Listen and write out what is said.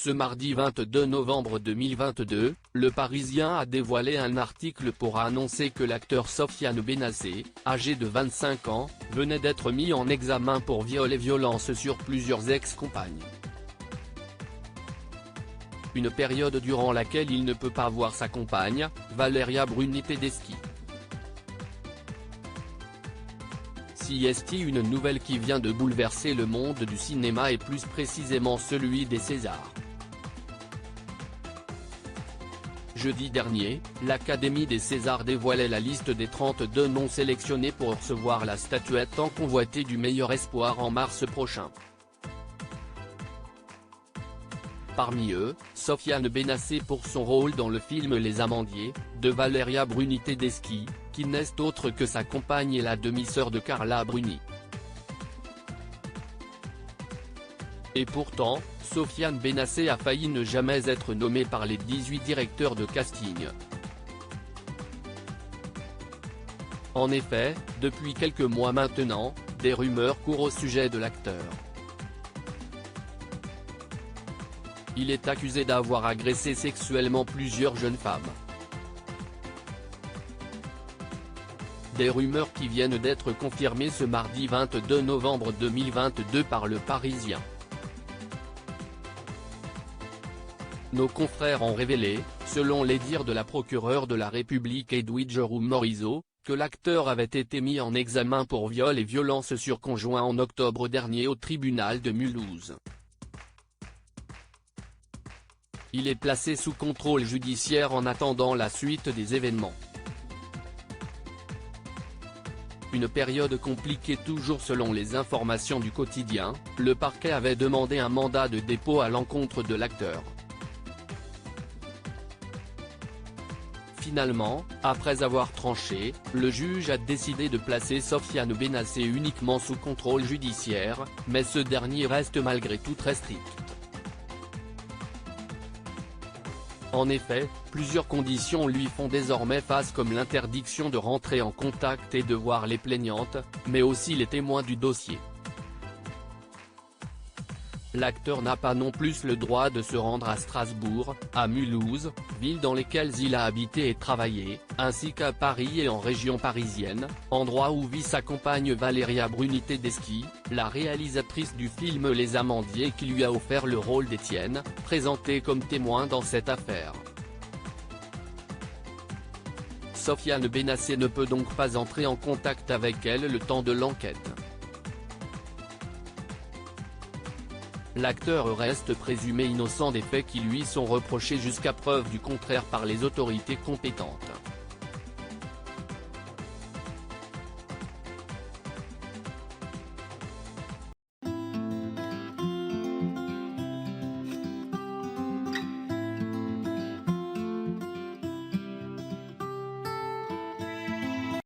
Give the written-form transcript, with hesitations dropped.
Ce mardi 22 novembre 2022, Le Parisien a dévoilé un article pour annoncer que l'acteur Sofiane Benacer, âgé de 25 ans, venait d'être mis en examen pour viol et violence sur plusieurs ex-compagnes. Une période durant laquelle il ne peut pas voir sa compagne, Valeria Bruni Tedeschi. Si est une nouvelle qui vient de bouleverser le monde du cinéma et plus précisément celui des Césars. Jeudi dernier, l'Académie des Césars dévoilait la liste des 32 noms sélectionnés pour recevoir la statuette tant convoitée du meilleur espoir en mars prochain. Parmi eux, Sofiane Benacer pour son rôle dans le film Les Amandiers, de Valeria Bruni Tedeschi, qui n'est autre que sa compagne et la demi-sœur de Carla Bruni. Et pourtant, Sofiane Benacer a failli ne jamais être nommé par les 18 directeurs de casting. En effet, depuis quelques mois maintenant, des rumeurs courent au sujet de l'acteur. Il est accusé d'avoir agressé sexuellement plusieurs jeunes femmes. Des rumeurs qui viennent d'être confirmées ce mardi 22 novembre 2022 par Le Parisien. Nos confrères ont révélé, selon les dires de la procureure de la République Edwidge Morisot, que l'acteur avait été mis en examen pour viol et violence sur conjoint en octobre dernier au tribunal de Mulhouse. Il est placé sous contrôle judiciaire en attendant la suite des événements. Une période compliquée toujours selon les informations du quotidien, le parquet avait demandé un mandat de dépôt à l'encontre de l'acteur. Finalement, après avoir tranché, le juge a décidé de placer Sofiane Benacer uniquement sous contrôle judiciaire, mais ce dernier reste malgré tout très strict. En effet, plusieurs conditions lui font désormais face comme l'interdiction de rentrer en contact et de voir les plaignantes, mais aussi les témoins du dossier. L'acteur n'a pas non plus le droit de se rendre à Strasbourg, à Mulhouse, villes dans lesquelles il a habité et travaillé, ainsi qu'à Paris et en région parisienne, endroit où vit sa compagne Valeria Bruni Tedeschi, la réalisatrice du film Les Amandiers qui lui a offert le rôle d'Étienne, présenté comme témoin dans cette affaire. Sofiane Benacer ne peut donc pas entrer en contact avec elle le temps de l'enquête. L'acteur reste présumé innocent des faits qui lui sont reprochés jusqu'à preuve du contraire par les autorités compétentes.